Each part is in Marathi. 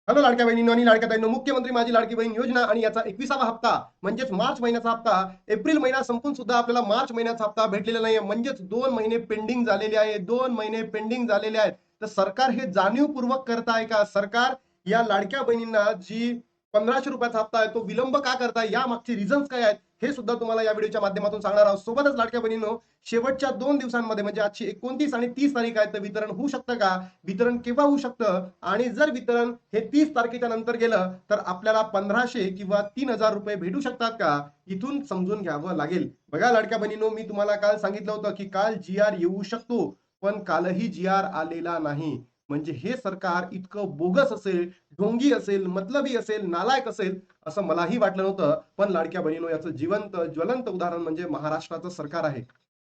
हॅलो लाडक्या बहिणींनो आणि लाडक्या ताईंनो, मुख्यमंत्री माझी लाडकी बहीण योजना आणि याचा 21वा हप्ता म्हणजेच मार्च महिन्याचा हप्ता. एप्रिल महिना संपून सुद्धा आपल्याला मार्च महिन्याचा हप्ता भेटलेला नाहीये, म्हणजेच 2 महिने पेंडिंग झालेले आहे. 2 महिने पेंडिंग झालेले आहेत. तर सरकार हे जाणीवपूर्वक करत आहे का? सरकार या लाडक्या बहिणींना जी 1500 रुपयाचा हप्ता आहे तो विलंब का करताय, या मागचे रिझन्स काय आहेत हे सुद्धा तुम्हाला या व्हिडिओच्या माध्यमातून सांगणार आहोत. सोबतच लाडक्या बहिणींनो, शेवटच्या 2 दिवसांमध्ये म्हणजे आजची 29 आणि 30 तारीख आहे, तर वितरण होऊ शकतं का? वितरण केव्हा होऊ शकतं? आणि जर वितरण हे 30 तारखेच्या नंतर गेलं तर आपल्याला 1500 किंवा 3000 रुपये भेटू शकतात का? इथून समजून घ्यावं लागेल. बघा लाडक्या बहिणींनो, मी तुम्हाला काल सांगितलं होतं की काल GR येऊ शकतो, पण कालही GR आलेला नाही. म्हणजे हे सरकार इतकं बोगस असेल, ढोंगी असेल, मतलबी असेल, नालायक असेल असं मलाही वाटलं नव्हतं. पण लाडक्या बहिणींनो, याचं जिवंत ज्वलंत उदाहरण म्हणजे महाराष्ट्राचं सरकार आहे.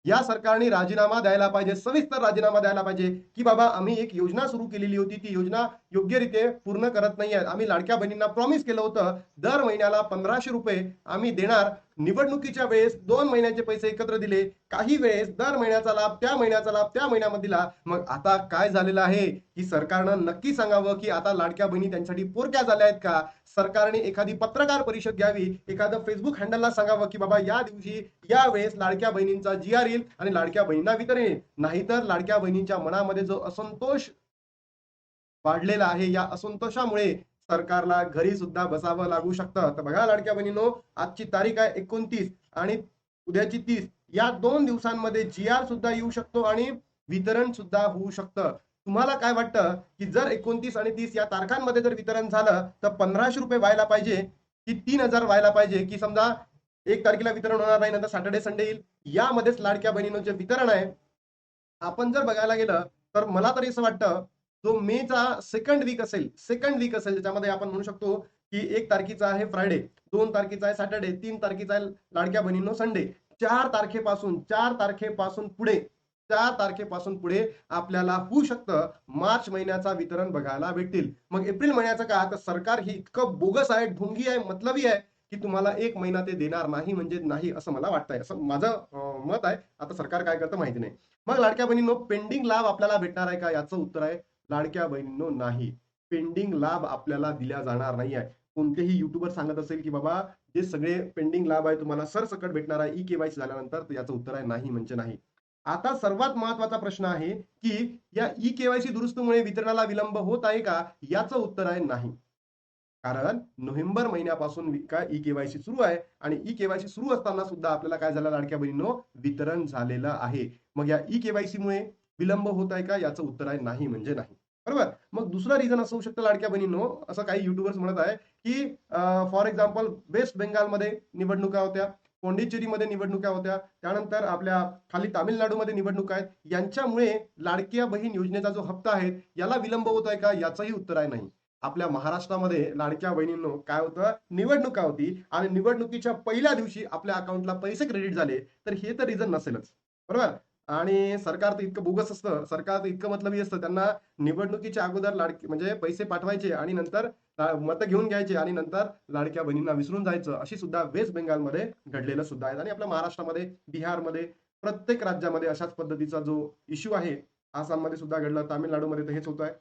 या सरकारने राजीनामा द्यायला पाहिजे, सविस्तर राजीनामा द्यायला पाहिजे, की बाबा आम्ही एक योजना सुरू केलेली होती, ती योजना योग्यरीत्या पूर्ण करत नाहीये. आम्ही लाडक्या बहिणींना प्रॉमिस केलं होतं दर महिन्याला 1500 रुपये आम्ही देणार. निवडणुकीच्या वेळेस 2 महिन्याचे पैसे एकत्र दिले. काही वेळेस दर महिन्याचा लाभ त्या महिन्याचा लाभ त्या महिन्यामध्ये दिला. मग आता काय झालेलं आहे की सरकारनं नक्की सांगावं की आता लाडक्या बहिणी त्यांच्यासाठी पोरक्या झाल्या आहेत का? सरकारने एखादी पत्रकार परिषद घ्यावी, एखादं फेसबुक हँडलला सांगावं की बाबा या दिवशी या वेळेस लाडक्या बहिणींचा GR येईल आणि लाडक्या बहिणींना वितरण येईल. नाहीतर लाडक्या बहिणींच्या मनामध्ये जो असंतोष वाढलेला आहे, या असंतोषामुळे सरकारला घरी सुद्धा बसावं लागू शकतं. तर बघा लाडक्या बहिणींनो, आजची तारीख आहे 29 आणि उद्याची 30. या 2 दिवसांमध्ये GR सुद्धा येऊ शकतो आणि वितरण सुद्धा होऊ शकतं. तुम्हाला काय वाटतं की जर 29 आणि 30 या तारखांमध्ये जर वितरण झालं तर 1500 रुपये व्हायला पाहिजे की 3000 व्हायला पाहिजे, की समजा 1 तारखेला वितरण होणार नाही, नंतर सॅटर्डे संडे येईल? यामध्येच लाडक्या बहिणींनो जे वितरण आहे, आपण जर बघायला गेलं तर मला तरी असं वाटतं, जो मेचा सेकंड वीक असेल ज्याच्यामध्ये आपण म्हणू शकतो की 1 तारखेचा आहे फ्रायडे, 2 तारखेचा आहे सॅटर्डे, 3 तारखेचा आहे लाडक्या बहिणींनो संडे. 4 तारखेपासून पुढे आपल्याला होऊ शकतं मार्च महिन्याचा वितरण बघायला भेटतील. मग एप्रिल महिन्याचं का? तर सरकार ही इतकं बोगस आहे, ढोंगी आहे, मतलबी आहे की तुम्हाला 1 महिना ते देणार नाही म्हणजे नाही, असं मला वाटतंय. असं माझं मत आहे. आता सरकार काय करतं माहिती नाही. मग लाडक्या बहिणींनो, पेंडिंग लाभ आपल्याला भेटणार आहे का? याचं उत्तर आहे लाडक्या बहिणींनो, नाही. पेंडिंग लाभ आपल्याला दिल्या जाणार नाही आहे. कोणतेही युट्यूबर सांगत असेल की बाबा जे सगळे पेंडिंग लाभ आहे तुम्हाला सरसकट भेटणार आहे ई-केवायसी झाल्यानंतर, तर याचं उत्तर आहे नाही म्हणजे नाही. आता सर्वात महत्वाचा प्रश्न आहे की या ई-केवायसी दुरुस्तीमुळे वितरणाला विलंब होत आहे का? याचं उत्तर आहे नाही. कारण नोव्हेंबर महिन्यापासून काय ई-केवायसी सुरू आहे आणि ई-केवायसी सुरू असताना सुद्धा आपल्याला काय झालं लाडक्या बहिणींनो, वितरण झालेलं आहे. मग या ई-केवायसी मुळे विलंब होत आहे का? याचं उत्तर आहे नाही म्हणजे नाही. बरोबर? मग दुसरं रिझन असं होऊ शकतं लाडक्या बहिणींनो, असं काही युट्यूबर्स म्हणत आहे की फॉर एक्झाम्पल वेस्ट बेंगालमध्ये निवडणुका होत्या, पोंडिचेरीमध्ये निवडणुका होत्या, त्यानंतर आपल्या खाली तामिळनाडूमध्ये निवडणुका आहेत. यांच्यामुळे लाडक्या बहीण योजनेचा जो हप्ता आहे याला विलंब होत आहे का? याचंही उत्तर आहे नाही. आपल्या महाराष्ट्रामध्ये लाडक्या बहिणींनो काय होतं, निवडणुका होती आणि निवडणुकीच्या पहिल्या दिवशी आपल्या अकाउंटला पैसे क्रेडिट झाले, तर हे तर रिझन नसेलच. बरोबर? आणि सरकार तर इतकं बोगस असतं, सरकार तर इतकं मतलबी असतं, त्यांना निवडणुकीच्या अगोदर लाडकी म्हणजे पैसे पाठवायचे आणि नंतर मतं घेऊन घ्यायचे आणि नंतर लाडक्या बहिणींना विसरून जायचं. अशी सुद्धा वेस्ट बेंगालमध्ये घडलेलं सुद्धा आहे आणि आपल्या महाराष्ट्रामध्ये, बिहारमध्ये, प्रत्येक राज्यामध्ये अशाच पद्धतीचा जो इश्यू आहे, आसाममध्ये सुद्धा घडलं, तामिळनाडूमध्ये तर हेच होत आहे.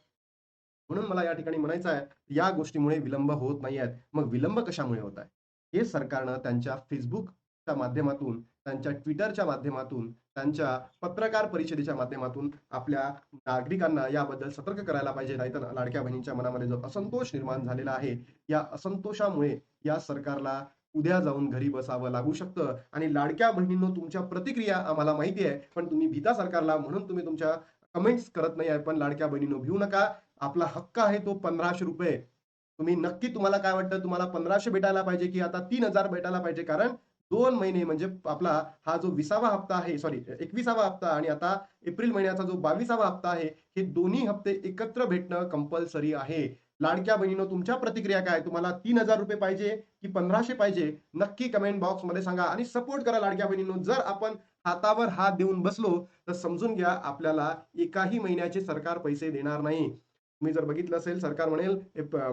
म्हणून मला या ठिकाणी म्हणायचं आहे, या गोष्टीमुळे विलंब होत नाही आहेत. मग विलंब कशामुळे होत आहे? हे सरकारनं त्यांच्या Facebookच्या माध्यमातून, त्यांच्या Twitterच्या माध्यमातून, त्यांच्या पत्रकार परिषदेच्या माध्यमातून आपल्या नागरिकांना याबद्दल सतर्क करायला पाहिजे. नाहीतर लाडक्या बहिणींच्या मनामध्ये जो असंतोष निर्माण झालेला आहे, या असंतोषामुळे या सरकारला उद्या जाऊन घरी बसावं लागू शकतं आणि लाडक्या बहिणींनो, तुमच्या प्रतिक्रिया आम्हाला माहिती आहे, पण तुम्ही भीता सरकारला म्हणून तुम्ही तुमच्या कमेंट्स करत नाही आहे. पण लाडक्या बहिणींनो, भिऊ नका. आपला हक्क आहे तो 1500 रुपये. तुम्ही नक्की, तुम्हाला काय वाटतं, तुम्हाला 1500 भेटायला पाहिजे की आता 3000 भेटायला पाहिजे? कारण 2 महिने म्हणजे आपला हा जो 20वा हप्ता आहे, सॉरी 21वा हप्ता आणि आता एप्रिल महिन्याचा जो 22वा हप्ता आहे, हे दोन्ही हप्ते एकत्र भेटणं कंपल्सरी आहे. लाडक्या बहिणींनो, तुमच्या प्रतिक्रिया काय? तुम्हाला 3000 रुपये पाहिजे की 1500 पाहिजे? नक्की कमेंट बॉक्समध्ये सांगा आणि सपोर्ट करा लाडक्या बहिणींनो. जर आपण हातावर हात देऊन बसलो तर समजून घ्या आपल्याला एकाही महिन्याचे सरकार पैसे देणार नाही. तुम्ही जर बघितलं असेल, सरकार म्हणेल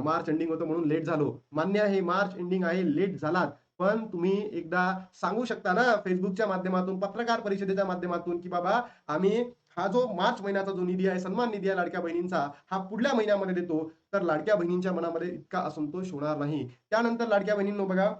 मार्च एंडिंग होतं म्हणून लेट झालो. मान्य आहे, मार्च एंडिंग आहे, लेट झालात. पण तुम्ही एकदा सांगू शकता ना Facebookच्या माध्यमातून, पत्रकार परिषदेच्या माध्यमातून, की बाबा आम्ही हा जो मार्च महिन्याचा जो निधी आहे, सन्मान निधी आहे लाडक्या बहिणींचा, हा पुढल्या महिन्यामध्ये देतो, तर लाडक्या बहिणींच्या मनामध्ये इतका असंतोष होणार नाही. त्यानंतर लाडक्या बहिणींनो बघा,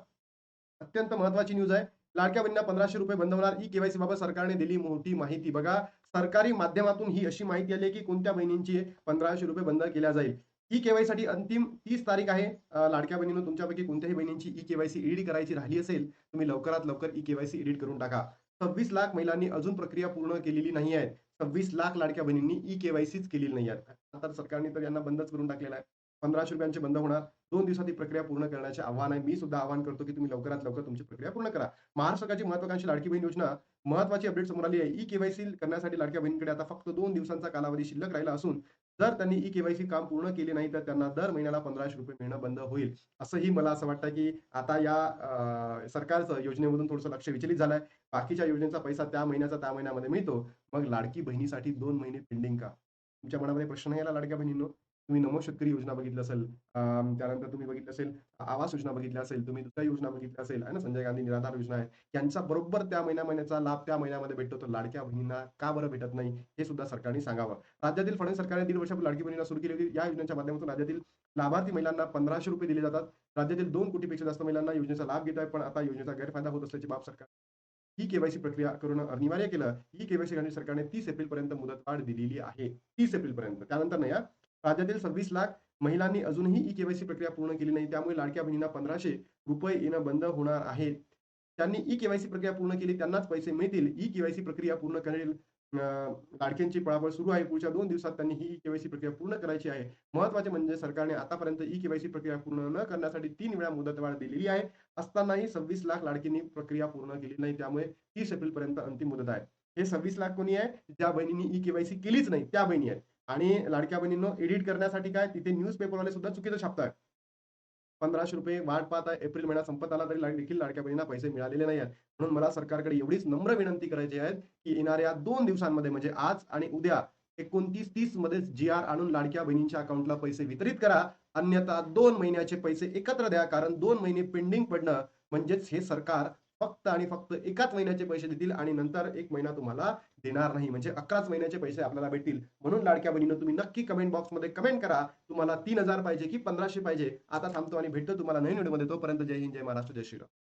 अत्यंत महत्वाची न्यूज आहे. लाडक्या बहिणींना ₹1500 बंद होणार. ई-केवायसी बाबत सरकारने दिली मोठी माहिती. बघा, सरकारी माध्यमातून ही अशी माहिती आली आहे, की कोणत्या बहिणींची ₹1500 बंद केल्या जाईल. ई-केवायसीसाठी अंतिम 30 तारीख आहे. लाडक्या बहिणींनो, तुमच्यापैकी कोणत्याही बहिणींची ई-केवायसी एडिट करायची राहिली असेल, तुम्ही लवकरात लवकर ई-केवायसी एडिट करून टाका. 26 लाख महिलांनी अजून प्रक्रिया पूर्ण केलेली नाही आहे. 26 लाख लाडक्या बहिणींनी ई-केवायसीच केलेली नाही आहे. तर सरकारने तर यांना बंदच करून टाकलेलं आहे. ₹1500 बंद होणार. 2 दिवसात ही प्रक्रिया पूर्ण करण्याचे आव्हान आहे. मी सुद्धा आवाहन करतो, की तुम्ही लवकरात लवकर तुमची प्रक्रिया पूर्ण करा. महाराष्ट्र सरकारची महत्त्वाकांक्षी लाडकी बहीण योजना महत्त्वाची अपडेट समोर आली आहे. ई-केवायसी करण्यासाठी लाडक्या बहिणींकडे आता फक्त 2 दिवसांचा कालावधी शिल्लक राहिला असून, जर त्यांनी ई-केवायसी काम पूर्ण केले नाही, तर त्यांना दर महिन्याला ₹1500 मिळणं बंद होईल. असंही मला असं वाटतं, की आता या सरकारचं योजनेमधून थोडंसं लक्ष विचलित झालंय. बाकीच्या योजनेचा पैसा त्या महिन्याचा त्या महिन्यामध्ये मिळतो. मग लाडकी बहिणीसाठी 2 महिने पेंडिंग का? तुमच्या मनामध्ये प्रश्न नाही आला लाडक्या बहिणींनो? तुम्ही नमो शेतकरी योजना बघितली असेल, त्यानंतर तुम्ही बघितलं असेल आवास योजना बघितली असेल, तुम्ही दुसऱ्या योजना बघितल्या असेल, आहे ना, संजय गांधी निराधार योजना आहे. यांचा बरोबर त्या महिन्याचा लाभ त्या महिन्यामध्ये भेटतो, तर लाडक्या बहिणींना का बरं भेटत नाही? हे सुद्धा सरकारने सांगावं. राज्यातील फडणवीस सरकारने 1.5 वर्षापूर्वी लाडकी बहिणीला सुरू केली होती. या योजनेच्या माध्यमातून राज्यातील लाभार्थी महिलांना ₹1500 दिले जातात. राज्यातील 2 कोटीपेक्षा जास्त महिलांना योजनेचा लाभ घेत आहे, पण आता योजनेचा गैरफायदा होत असल्याची बाब सरकार ही केवायसी प्रक्रिया करून अनिवार्य केलं. ही केवायसी करण्यासाठी सरकारने 30 एप्रिलपर्यंत मुदतवाढ दिलेली आहे. 30 एप्रिलपर्यंत. त्यानंतर नाही हां. राज्यातील 26 लाख महिलांनी अजूनही ई केवायसी प्रक्रिया पूर्ण केली नाही. त्यामुळे लाडक्या बहिणींना ₹1500 येणं बंद होणार आहे. त्यांनी ई केवायसी प्रक्रिया पूर्ण केली त्यांनाच पैसे मिळतील. ई केवायसी प्रक्रिया पूर्ण करेल लाडक्यांची पळापळ सुरू आहे. पुढच्या 2 दिवसात त्यांनी ही ई केवायसी प्रक्रिया पूर्ण करायची आहे. महत्त्वाचे म्हणजे सरकारने आतापर्यंत ई केवायसी प्रक्रिया पूर्ण न करण्यासाठी 3 वेळा मुदतवाढ दिलेली आहे. असतानाही 26 लाख लाडकींनी प्रक्रिया पूर्ण केली नाही. त्यामुळे 30 एप्रिलपर्यंत अंतिम मुदत आहे. हे 26 लाख कोणी आहे? ज्या बहिणींनी ई केवायसी केलीच नाही त्या बहिणी आहेत. आणि लाडक्या बहिणींनो एडिट करण्यासाठी काय तिथे न्यूजपेपरवाले सुद्धा चुकीचं छापतायत. ₹1500 वाट पाहत आहे. एप्रिल महिना संपत आला तरी देखील लाडक्या बहिणींना पैसे मिळालेले नाही आहेत. म्हणून मला सरकारकडे एवढीच नम्र विनंती करायची आहे, की येणाऱ्या 2 दिवसांमध्ये म्हणजे आज आणि उद्या 29-30 मध्येच जी-आर आणून लाडक्या बहिणींच्या अकाउंटला पैसे वितरित करा. अन्यथा 2 महिन्याचे पैसे एकत्र द्या. कारण 2 महिने पेंडिंग पडणं म्हणजेच हे सरकार फक्त आणि फक्त एकाच महिन्याचे पैसे देतील आणि नंतर 1 महिना तुम्हाला देणार नाही. म्हणजे 11च महिन्याचे पैसे आपल्याला भेटतील. म्हणून लाडक्या बहिणींनो तुम्ही नक्की कमेंट बॉक्समध्ये कमेंट करा. तुम्हाला 3000 पाहिजे की 1500 पाहिजे? आता थांबतो आणि भेटतो तुम्हाला नवीन व्हिडिओमध्ये. तोपर्यंत जय हिंद, जय महाराष्ट्र, जय श्रीराम.